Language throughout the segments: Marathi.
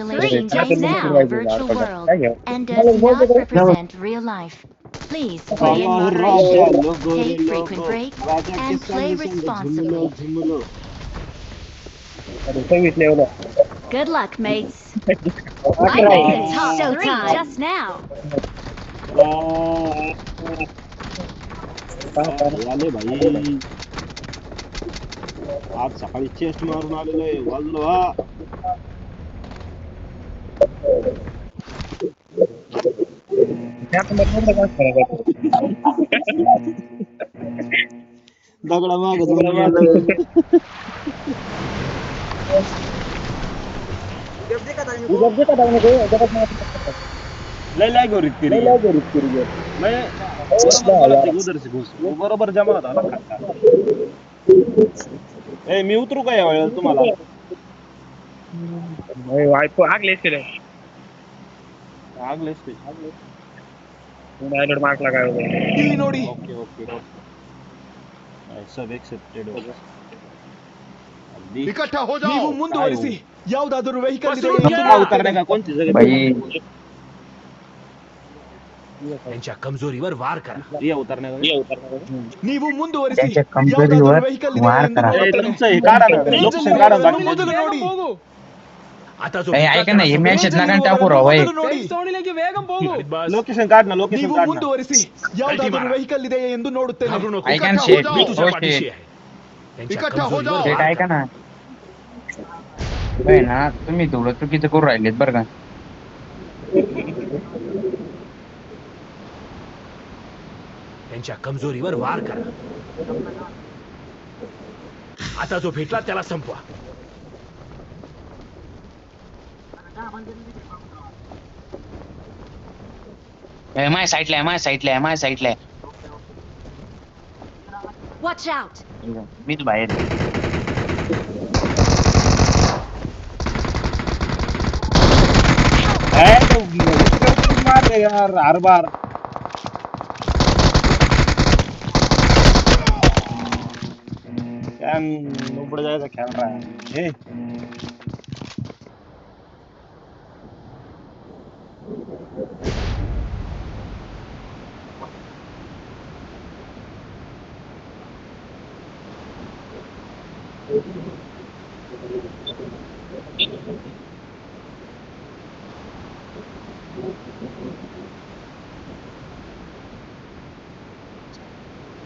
Playing game now, virtual world, and does not represent real life. Please play in moderation, take frequent breaks, and play responsibly. Good luck, mates. I made the top three just now. आले भाई आज सकाळी चेस्ट मारून आलेलो आहे वाजलो हा दगडा माग जाऊन गेलं लय लॅग हो रही थी मैं बरोबर बोला थी उधर से घुस वो बरोबर जमा होता ना खड्डा ए मी उतरू का या वेळेला तुम्हाला ಆಗ್ಲೇ ಎಷ್ಟಿದೆ ಆಗ್ಲೇ ಡೌನ್ಲೋಡ್ ಮಾಡ್ಲಾಕಾಗಲ್ಲ ಇಲ್ಲಿ ನೋಡಿ ओके ओके सब एक्सेप्टेड हो इकट्ठा हो जाओ ನೀವು ಮುಂದುವರಿಸಿ ಯಾವುದಾದರೂ ವೆಹಿಕಲ್ ಇದೆ हमको उतरने का कौन सी जगह भाई त्यांच्या कमजोरीवर वार करा ये उतरने का ನೀವು ಮುಂದುವರಿಸಿ त्यांच्या ಯಾವುದಾದರೂ कमजोरीवर ವೆಹಿಕಲ್ ಇದೆ वार ಎಂದು करा. ए, ನೋಡುತ್ತೇನೆ. तुमचं हे काढा ना लोकेशन काढा ना बाकी ಮೊದಲು ನೋಡಿ आता जो ऐका ना, हे match आहेत ना, कारण टाकू राव, भाई. लोकेशन काढ ना लोकेशन ನೀವು काढ ना ಮುಂದುವರಿಸಿ ಯಾವುದಾದರೂ ವೆಹಿಕಲ್ ಇದೆ ಎಂದು ನೋಡುತ್ತೇನೆ. ऐका ना इकट्ठा शेठ हो जाओ. हो शेठ इकट्ठा हो जाओ. शेठ ऐका ना होय ना तुम्ही थोडं चुकीचं करू राहिलेत बरं का त्यांच्या कमजोरीवर वार करा आता जो भेटला त्याला संपवा माझ्या साईडला आहे माझ्या साईडला आहे Watch out! मीच बाहेर ए, तो मार रहे यार हर बार क्या ऊपर जाएगा खेल रहा है ए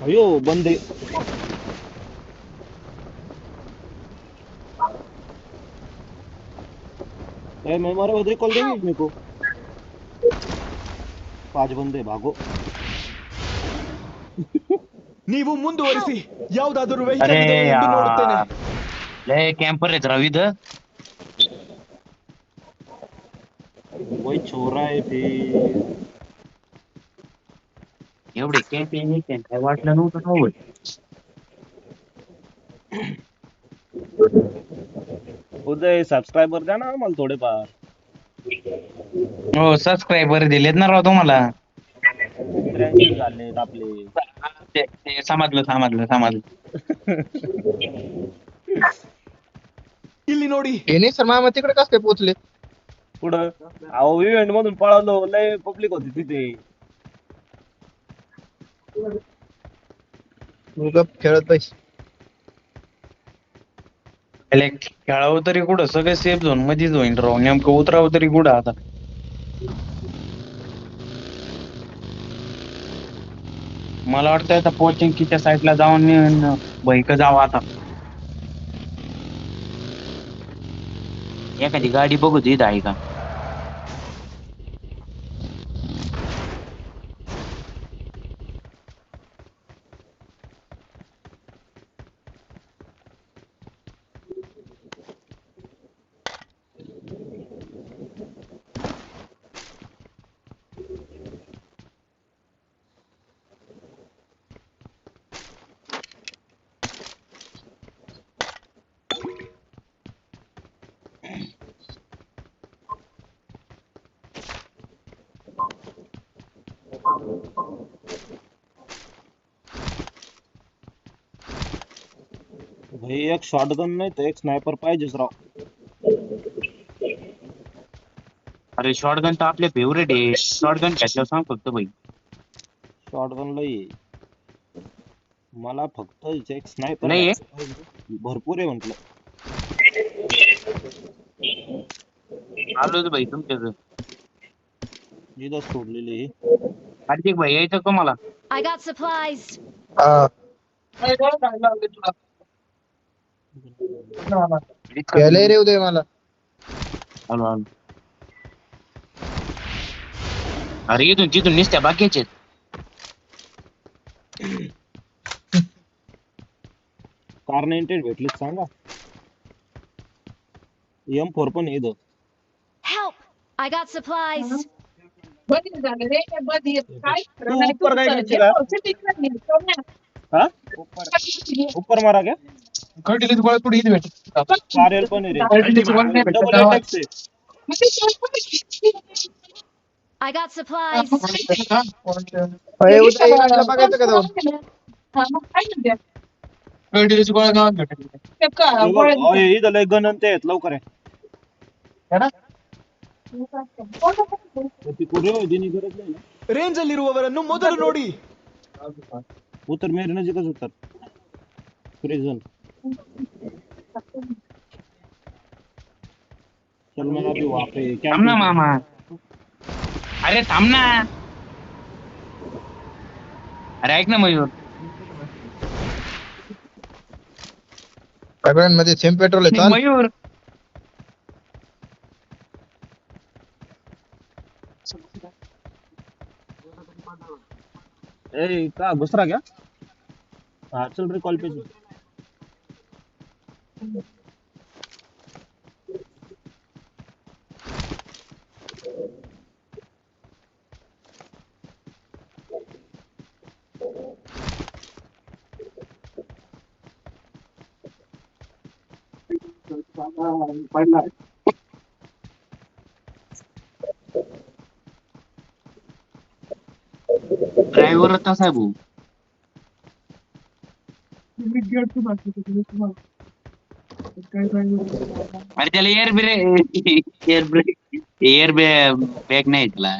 अयो बंदे ए मैं मारा उधर कॉल देंगे मेरे को 5 बंदे भागो ನೀವು ಮುಂದುವರಿಸಿ ಯಾವುದಾದರೂ ವೆಹಿಕಲ್ अरे ಇದೆ ಎಂದು ನೋಡುತ್ತೇನೆ. यार लय कॅम्पर आहेत राव इथं वही छोरा है फिर एवढे कॅम्पिंग काय वाटलं नव्हतं ना होय. उदय सबस्क्राइबर द्या ना आम्हाला थोडेफार हो सबस्क्रायबर दिलेत ना राव तुम्हाला 83 झालेत आपले ते समजलं ಇಲ್ಲಿ ನೋಡಿ हे सर मामा तिकडे कसं काय पोहोचले पुढं अहो इव्हेंट मधून पळालो लय पब्लिक होती तिथे गप खेळत पैसे पहिले खेळावं तरी कुठं सगळं सेफ झोन मध्येच होईन राव नेमकं उतरावं तरी कुठं आता मला वाटतं आता पोचिंकीच्या साईडला जाऊन बहिक जावं आता एखादी गाडी बघू दे इथं आहे का भाई एक शॉटगन नाही तर एक स्नायपर पाहिजेच राव अरे शॉटगन तर आपले फेवरेट आहे. शॉटगन घेतल्यावर सांग फक्त भाई. शॉटगन लई आहे. मला फक्त एक स्नायपर लई आहे? भरपूर आहे म्हटलं. आलोच भाई तुमच्याकडे. जिथं सोडलेली आहे. कार्तिक भाई यायचं का मला? I got supplies. हा घ्यायला रे उदय मला. आलो आलो. अरे इथून तिथून निसत्या बाकीचे आहेत. कार 98 भेटली सांगा. M4 पण आहे इथं. Help! I got supplies. तू ऊपर काय घ्यायची का? हा? ऊपर मारा क्या? चालेल पण आहे रे. डबल अटॅक से. I got supplies. अरे उदय इकडला बघायचं का जाऊन? इथं लय गण ते आहेत लवकर आहे. ती कुठे होती नी गरज नाही ना. ರೇಂಜ್ ಅಲ್ಲಿರುವವರನ್ನು ಮೊದಲು ನೋಡಿ. उतर मेरे नजीकच उतर. प्रिझन. चल मला भी वहां पे क्या थांब ना मामा. अरे थांब ना. अरे ऐक ना मयूर. सगळ्यांमध्ये सेम पेट्रोल आहे चाल. मयूर ए का घुसरा क्या? हाँ चल रे कॉल पे चल. ड्रायव्हर तसा आहे भाऊ. अरे त्याला एअर बॅग नाही त्याला.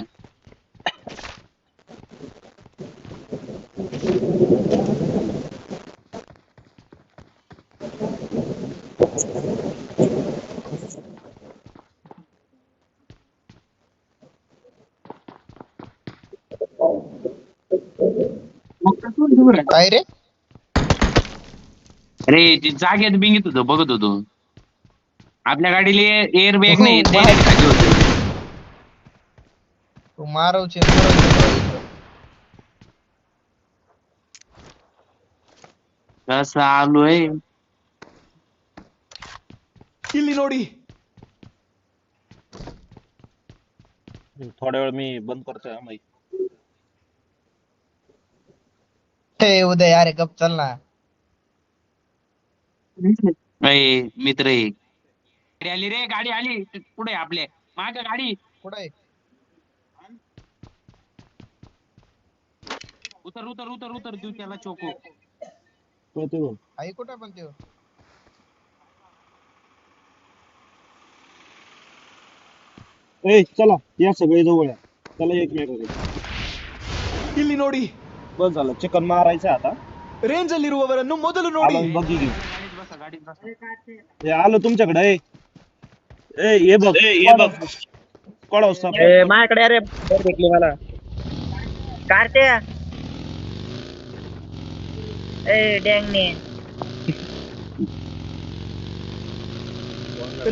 काय रे? अरे ते जागेत बिंगीत होतो बघत होतो. आपल्या गाडीला एअर बॅग नाही हो, direct खाली होतं. तू मारवचे कसं आलोय. ಇಲ್ಲಿ ನೋಡಿ. थोड्या वेळ मी बंद करतोय हा माईक. हे उदय अरे गप चल ना. मित्र आहे. गाडी आली रे गाडी आली पुढे आपल्या माग गाडी. कुठे उतर उतर उतर उतर देऊ त्याला चोको. कळतोय बघ. आई कुठे पण त्यो? ए चला या सगळे जवळ या. चला एकमेकाकडे. ಇಲ್ಲಿ ನೋಡಿ. बस झालं चिकन मारायचं आता. ರೇಂಜ್ ಅಲ್ಲಿರುವವರನ್ನು ಮೊದಲು ನೋಡಿ. आलो बघी घेऊ. गाडीत बसा. ए आलो तुमच्याकडे. ए ये बघ कोण असतं माझ्याकडे अरे भेटली मला कारते. ए डँगने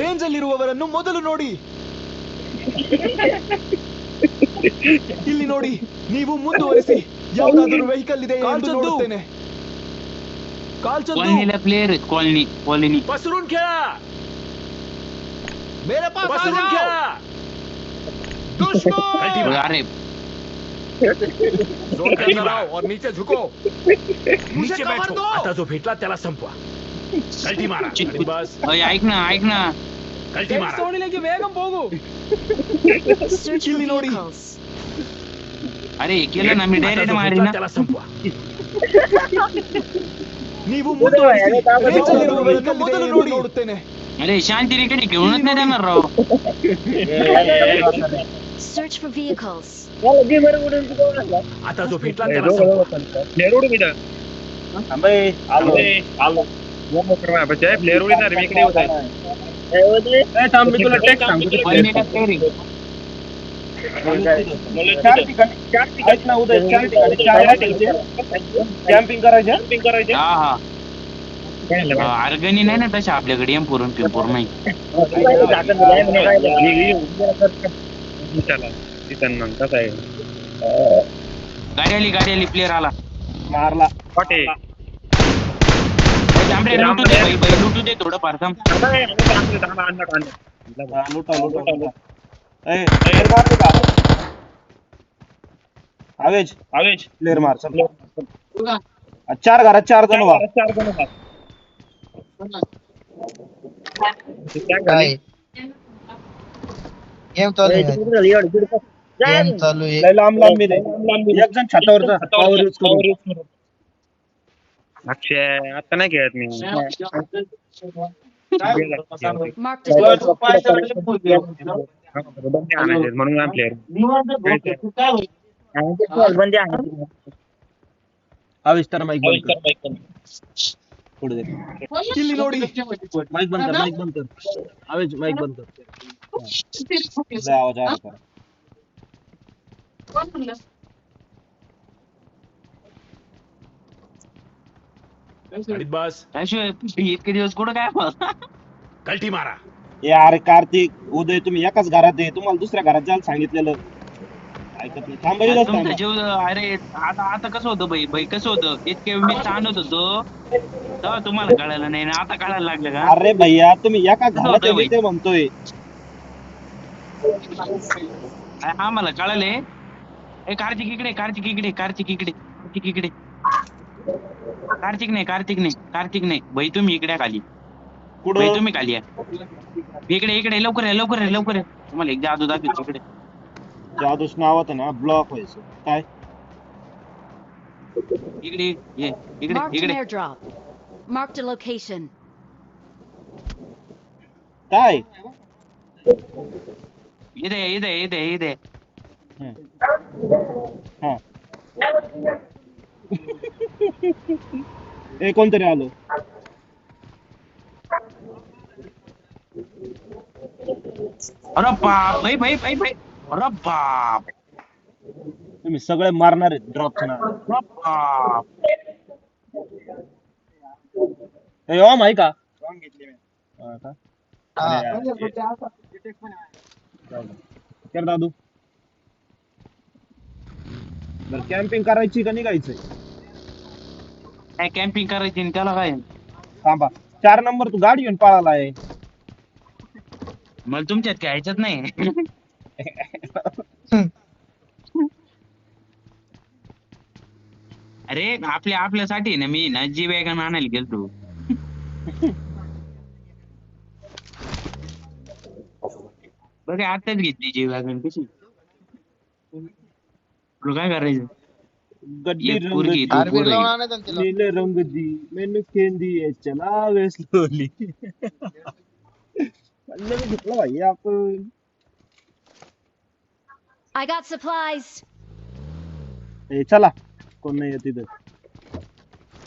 ರೇಂಜ್ ಅಲ್ಲಿರುವವರನ್ನು ಮೊದಲು ನೋಡಿ. ಇಲ್ಲಿ ನೋಡಿ. ನೀವು ಮುಂದುವರಿಸಿ. ಯಾವುದಾದರೂ ವೆಹಿಕಲ್ ಇದೆ ಎಂದು ನೋಡುತ್ತೇನೆ. कॉलनीला प्लेयर आहेत कॉलनी. पसरून खेळा. मेरे पास पसरून खेळा. दुश्मन. अरे जोर से चलाओ और नीचे झुको. नीचे बैठो. आता जो भेटला त्याला संपवा. कल्टी मारा. आणि बस. ऐक ना कल्टी मारा. सोडलेकी वेगम ಹೋಗು. ಇಲ್ಲಿ ನೋಡಿ. अरे केलं ना मी डायरेक्ट मारी ना. त्याला संपवा. ನೀವು ಮುಂದುವರಿಸಿ. ರೇಂಜ್ ಅಲ್ಲಿರುವವರನ್ನು ಮೊದಲು ನೋಡುತ್ತೇನೆ. अरे शांती इकडे घेऊनच नाही देणार राव. Search for vehicles. मला दे बरं उडून तू कोण असला? आता जो भेटला ए, त्याला दोघं संपवा. दोघं चालतात. प्लेअर उडून इथं. थांबे आलो आलो प्लेअर उडीणार मी इकडे येत आहे. ए, थांब मी तुला टेक्स्ट सांगतो ते पण मी काय तयारी. चार ठिकाणी ऐक ना उदय, चार ठिकाणी चार कॅम्पिंग करायचे हा हा अर्गणी नाही ना तशा आपल्याकडे एम पुरून पिंपूर नाही. गाडी आली प्लेअर आला. मारला जांभळे लुटू दे बाई लुटू दे थोडं फार थांब. लुटा ए मारतो का आवेज प्लेअर मार चल. चार घरात 4 जण व्हा. काय गेम चालू आहे गेम चालू आहे. लय लांब मी एक जण छतावरचा पॉवर यूज करू. अक्षय आता नाही खेळत मी. Marked a vehicle. बंदी आणायचे म्हणून प्लेअर बंदी आणायचे. आवेश तर माईक पुढे दे. माईक बंद कर आवेश माईक बंद कर. लय आवाज आ रहा गाडीत बस. इतके दिवस कुठं काय कल्टी मारा. यार कार्तिक उदय तुम्ही एकाच घरात आहे, तुम्हाला दुसऱ्या घरात जायला सांगितलेलं ऐकत नाही. तुमचं जीव. अरे आता कसं होतं बाई कसं होतं इतके मी ताणत होतो तेव्हा तुम्हाला कळायला नाही ना आता कळायला लागलं का. अरे भैया तुम्ही एका घरात आहे ते म्हणतोय. आम्हाला कळाले. कार्तिक इकडे कार्तिक नाही भाई तुम्ही इकडे खाली. कुठं तुम्ही खाली या. इकडे लवकर या तुम्हाला एक जादू दाखवतो इकडे. जादूस नावात ना ब्लॉक व्हायचं काय. Marked an इकडे airdrop. Marked a location. काय इथे हा ए कोणतरी आलो. अरे बाप भाई अरे बाप तुम्ही सगळे मारणार आहेत ड्रॉपच्या नावावर. अरे बाप. ए ओम आहे का हा का? अरे यार. कर दादू बरं कॅम्पिंग करायची का निघायचंय. काय कॅम्पिंग करायची आणि त्याला काय थांबा 4 नंबर तू गाडी घेऊन पळाला आहे. मला तुमच्यात काय ह्याच्यात नाही. अरे आपल्यासाठी ना मी ना जी वॅगन आणायला गेलतो. बघा आताच घेतली जी वॅगन कशी. तुला काय करायचं गड्डी एक रंग पोरगी दी, दोन आरबी पोरं लावून आहे. आणायचं ना तिला. नीले रंग दी मैंने केंदी है चलावे स्लोली. म्हणलं मी घेतलं भाई आपण. I got supplies. ए चला कोण नाही येत तिथं.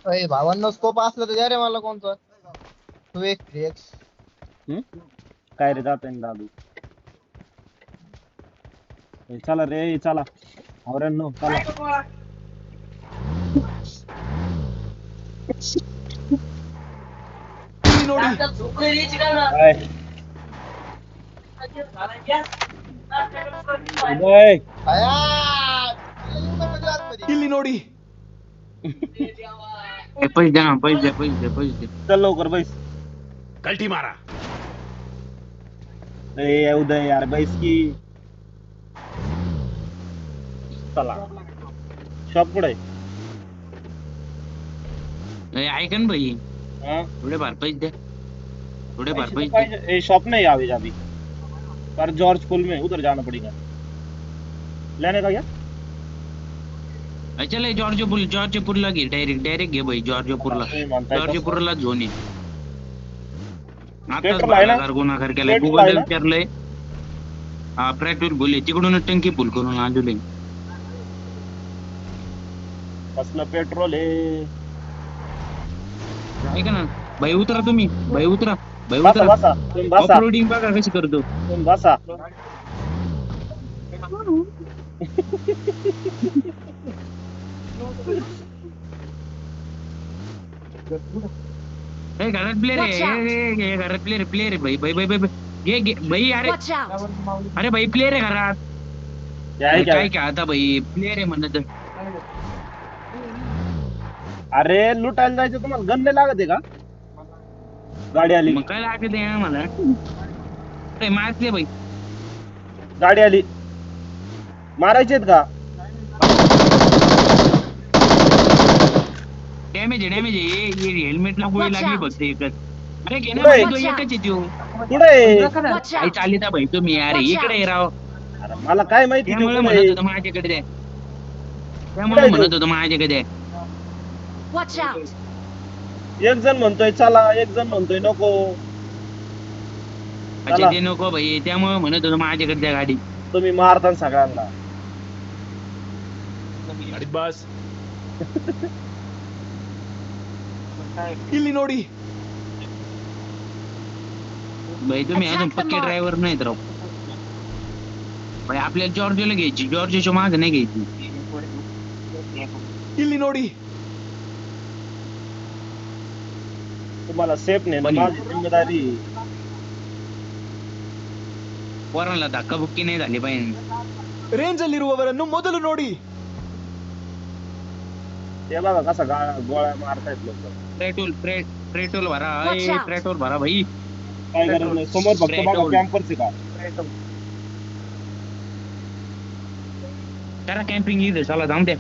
अय भावांना स्कोप असलं तर द्या रे मला कोणतं 2x 3x. काय रे जात आहे दादू. ए, चला रे चला आवरांनो चला. काय? उदय, आया मध्ये आतमध्ये. किल्ली नोडी. पैसे द्या. चल लवकर बैस. कल्टी मारा. ए उदय यार बैस की. चला शॉप कुठे ऐका ना भाई आहे. थोडे फार पैसे द्या. ए शॉप नहीं आवे अभी पर जॉर्ज पुल में उधर जाना पड़ेगा लेने का क्या. चल जॉर्जपूरला घे डायरेक्ट घे भाई जॉर्जपूरला. तुम्ही म्हणताय तसं. जॉर्जपूरला झोन आहे. आताच पेट्रोल आहे ना? गुन्हागार केलाय पेट्रोल आहे गुगलला ना? विचारलंय. हा पेट्रोल बोलले तिकडूनच टंकी फुल करून आणले. कसलं पेट्रोल आहे? ऐका ना भाई उतरा तुम्ही, भाई उतरा, भाई बसा उतरा. बसा तुम्ही बसा ऑफरोडिंग बघा कशी करतो. तुम्ही बसा. हे घरात प्लेअर Watch out. आहे, हे घरात प्लेअर आहे भाई भाई भाई भाई घे घे भाई. अरे Watch out! अरे भाई प्लेअर आहे घरात. हे आहे काय का? काय आता भाई प्लेअर आहे म्हणत. अरे लुटायला जायचं तुम्हाला गन नाही लागत आहे का? गाडी आली मग काय लागत आहे मला. अरे मारले भाई. गाडी आली मारायचे का? डॅमेज आहे हेल्मेटला गोळी Watch लागली out. फक्त एकच. अरे घे ना पुढे. भाई तो Watch out. एकच आहे त्यो. पुढे Watch काय out! चालिता भाई तुम्ही अरे Watch इकडे ये राव. अरे मला काय माहिती ते त्यामुळे पुढे. म्हणत होतो माझ्याकडे द्या. त्यामुळे म्हणत होतो माझ्याकडे द्या. Watch out! एक जण म्हणतोय चला, एक जण म्हणतोय नको. अच्छा चला. ते नको भाई त्यामुळे म्हणत होतो माझ्याकडे द्या गाडी. तुम्ही मारता ना सगळ्यांना. गाडीत बस. इल्ली नोडी. भाई तुम्ही अजून Attack the पक्के mark. ड्रायव्हर नाहीत राव. भाई आपल्याला जॉर्जियाला घ्यायची, जॉर्जियाच्या मागे नाही घ्यायची. इल्ली नोडी. तुम्हाला सेफ नाही बनी. माझी जिम्मेदारी. पोरांना धक्काबुक्की नाही झाली पाहिजे. ರೇಂಜ್ ಅಲ್ಲಿರುವವರನ್ನು ಮೊದಲು ನೋಡಿ. ते बघा कसा गोळ्या मारतायत लोक. पेट्रोल भरा. Watch out. पेट्रोल भरा भाई. काय गरज नाही समोर फक्त बघा पेट्रोल. कॅम्पर्स आहे का? करा कॅम्पिंग इथे चला जाऊन द्या.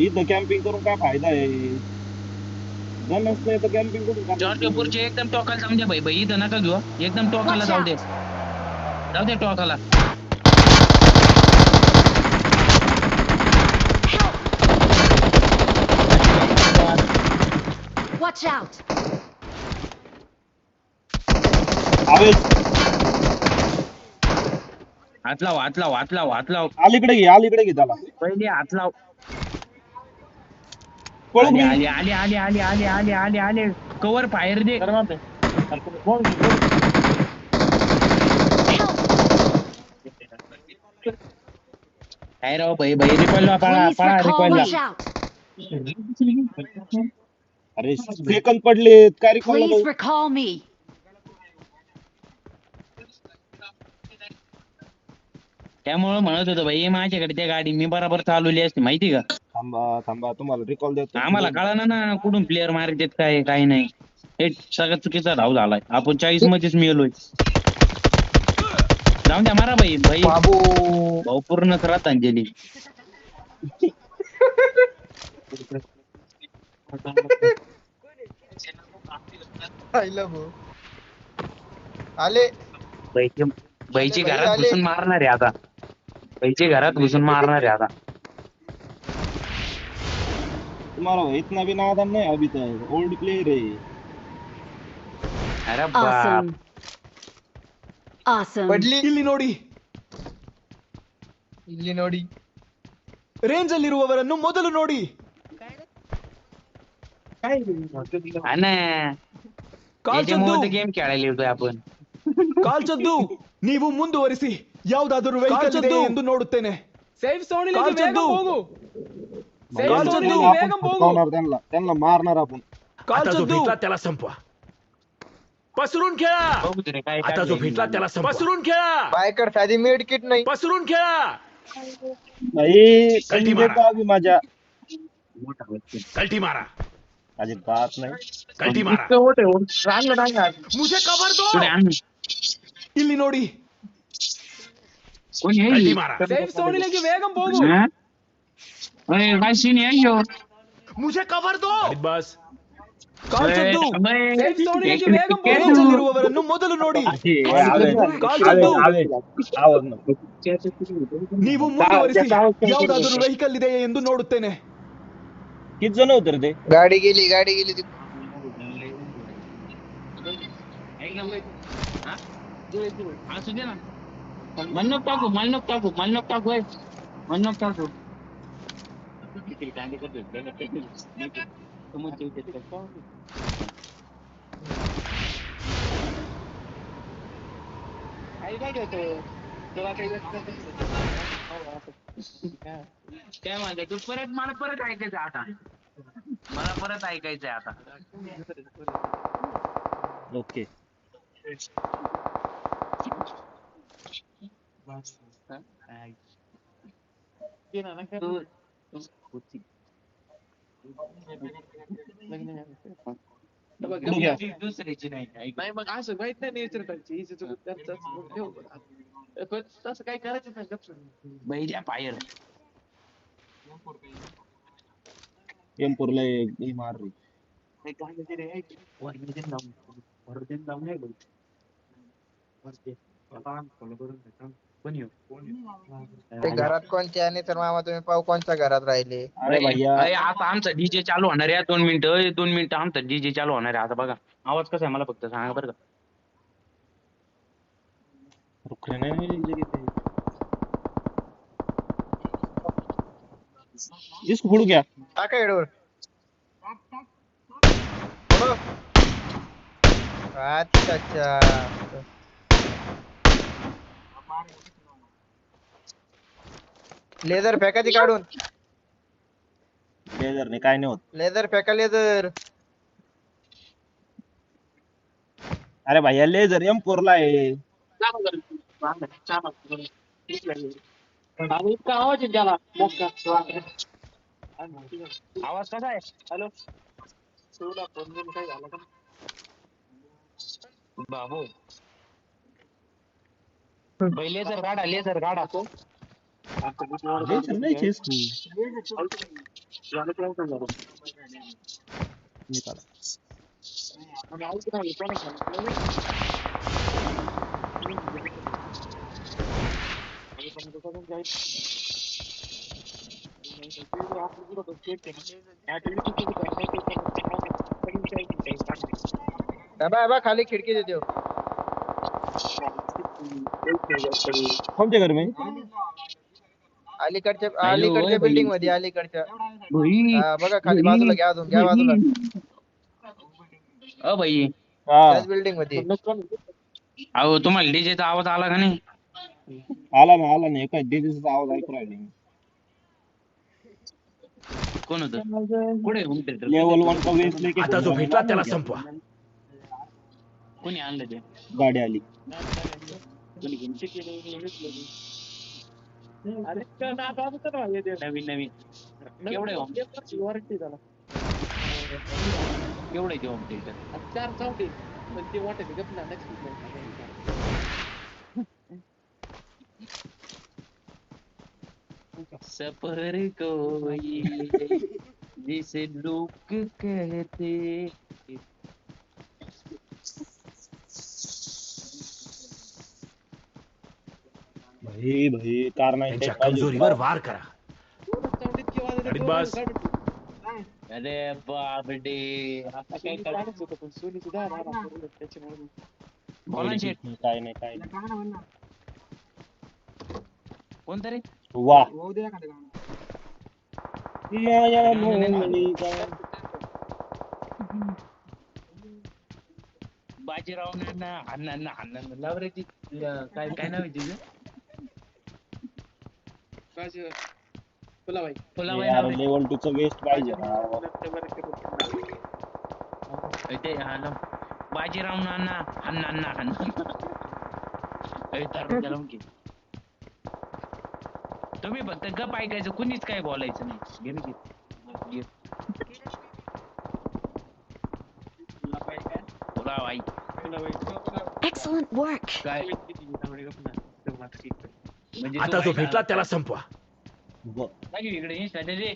इथं कॅम्पिंग करून काय फायदा आहे? जण नसतं तर कॅम्पिंग करून काय? जॉर्जियापूरचे एकदम टोकाला जाऊन द्या भाई भाई इथं नका घेऊ. एकदम टोकाला Watch जाऊ out. दे. जाऊ दे टोकाला. Watch out! आवेश हात लाव. अलीकडे घे त्याला. पहिले हात लाव. पळून आले कवर फायर दे. काय राव भाई रिकॉइलला Please recall. रिकॉइलला. Watch out! अरे सेकंद पडलेत काय रे कोणाला Please recall me. त्यामुळे म्हणत होतो भाई माझ्याकडे त्या गाडी मी बरोबर चालवली असते माहिती का. थांबा तुम्हाला रिकॉल देतो. आम्हाला कळलं ना कुठून प्लेअर मारतात काय नाही. हे सगळं चुकीचा धाव झालाय. आपण 40 मध्येच मिळलोय. जाऊन द्या मारा भाई भाऊ पूर्ण श्रद्धांजली. आले बाईची घरात घुसून मारणार आहे आता. तुम्हाला इतना भी नादान नहीं अभी तक. ओल्ड प्लेयर है. अरे बाप. Awesome. Awesome. पडली ಇಲ್ಲಿ ನೋಡಿ. ಇಲ್ಲಿ ನೋಡಿ. ರೇಂಜ್ ಅಲ್ಲಿರುವವರನ್ನು ಮೊದಲು ನೋಡಿ. याच्यामुळे गेम खेळायला येतोय आपण. ಕಾಲ್ಚದ್ದು ನೀವು ಮುಂದುವರಿಸಿ. ಯಾವುದಾದರೂ ವೆಹಿಕಲ್ ಇದೆ ಎಂದು ನೋಡುತ್ತೇನೆ. ಸೇಫ್ ಝೋನಿಗೆ ಬೇಗ ಹೋಗು. कालचंदू त्यांना मारणार आपण. आता जो भेटला त्याला संपवा. पसरून खेळा. बघू तरी काय आता जो भेटला त्याला संपवा. पसरून खेळा. बायकर साधी मेड किट नाही. पसरून खेळा. नाही कल्टी देतो मारा. अभी माझ्या कल्टी मारा. अजिबात नाही. कल्टी मारा. मुझे कवर दो. पुढे आण. ಇಲ್ಲಿ ನೋಡಿ. कोणी आहे? कल्टी मारा. ಸೇಫ್ ಝೋನಿಗೆ ಬೇಗ ಹೋಗು. हा? अरे काय सीन आहे ह्यो? मुझे कवर दो. बस. ಕಾಲ್ಚದ್ದು अबे, ಸೇಫ್ ಝೋನಿಗೆ एक ಬೇಗ मिनिट, ರೇಂಜ್ ಅಲ್ಲಿರುವವರನ್ನು ಮೊದಲು ನೋಡಿ. ಕಾಲ್ಚದ್ದು ನೀವು ಮುಂದುವರಿಸಿ. ಯಾವುದಾದರೂ ವೆಹಿಕಲ್ ಇದೆಯೇ ಎಂದು ನೋಡುತ್ತೇನೆ. किती जण होते रे ते? गाडी गेली ती. हा? असू दे ना मन नको टाकू मन नको टाकू मन नको टाकू होय. मन नको टाकू काय म्हणते तू परत मला परत ऐकायचं आता मला परत ऐकायचंय आता ओके पुढे घ्या. दुसऱ्याची नाही ऐक. नाही मग असं माहित नाही नेचर त्यांची हिची चूक त्यांचं ठेव पण तसं काही करायचं नाही गपचूप. बैजा पायर M4 ला ही मार रे. ते घरात कोणते आणि तर मामा तुम्ही पाहू कोणत्या घरात राहिले. अरे भैया आता आमचा डीजे चालू होणार आहे 2 मिनिटं 2 मिनिटं आमचा डीजे चालू होणार आहे आता बघा आवाज कसा आहे मला फक्त सांगा बरं का रुखरे नाही मिळेल जगह पे इसको फोड़ू क्या टाका हेडवर अच्छा लेझर फेका ती काढून लेजर ने काय नाही होत लेझर फेका लेझर अरे भैया लेजर M4 ला आहे इतका आवाज आहे त्याला मोठा. आवाज कसा आहे हॅलो शिवला फोन बिन काय झालं का बाबू लेझर काढा तो लेजर नहीं है इसको निकाला बाबा खाली खिडकी देते हो. कौन से घर में अलीकडच्या बिल्डिंग मध्ये अलीकडच्या भाई हा, बघा खाली बाजूला घ्या अजून घ्या बाजूला भाई त्याच बिल्डिंग मध्ये अहो तुम्हाला डीजेचा आवाज आला का नाही आला ना एका डीजेचा आवाज ऐकू राहिले कोण होतं कुठे होम थिएटर लेवल 1 का वेस्ट लेके आता जो भेटला त्याला संपवा. कोणी आणलं ते गाडी आली अरे त्या नादात होतं ना हे ते. नवीन केवढे होम वॉरंटी झाला केवढे ते होम थिएटर 4 चौकी पण ते वाटत गप ना नेक्स्ट सफर कोई जिसे लोग कहते भाई कार नाही त्यांच्या कमजोरीवर वार करा. गाडीत बस. अरे बापडे आता काय करायचं पण सोनी सुद्धा त्याच्यामुळे बोला शेट काय नाही कोणतरी वाह या मोहनीचा बाजीराव अण्णा लावरेची काय नाव आहे तिचं फुलाबाई यार लेवल 2 चं वेस्ट पाहिजे ना ते बाजीराव अण्णा तुम्ही फक्त गप ऐकायचं कुणीच काय बोलायचं नाही फुलाबाई Excellent work. काय आता जो भेटला त्याला संपवा. इकडे रे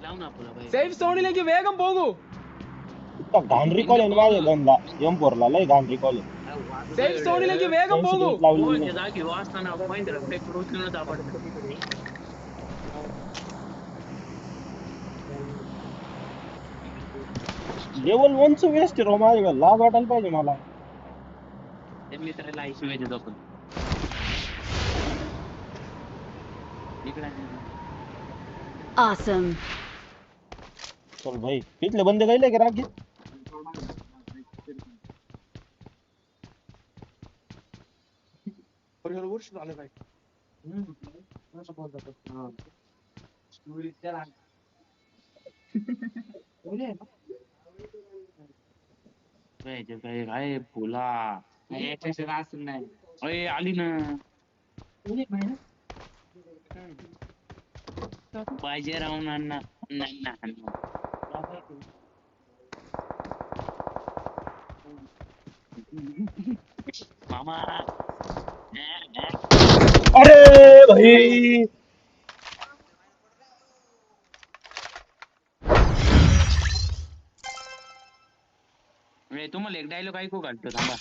लाव ना फुलाबाई సేఫ్ సోనీలోకి వేగం పోగు. इतना घाण रिकॉल आहे ना माझ्या गनला M4 ला लय घाण रिकॉल आहे సేఫ్ సోనీలోకి వేగం పోగు. लावलेली त्या जागी वाचताना महेंद्र उचलूनच आपण लेवल 1 चं वेस्ट राव माझ्या लाज वाटायला पाहिजे मला. त्या मित्राला आईशिवाय देतो आपण इकडे Awesome. चल भाई इथले बंदे गेले की राग वर्ष झाले भाई. असं बोलतात. हा. त्याला काय फुला नाही अय आली ना पाहिजे राहून अण्णा नाही ना मामा अरे भाई तुम्हाला एक डायलॉग ऐकू घालतो थांबा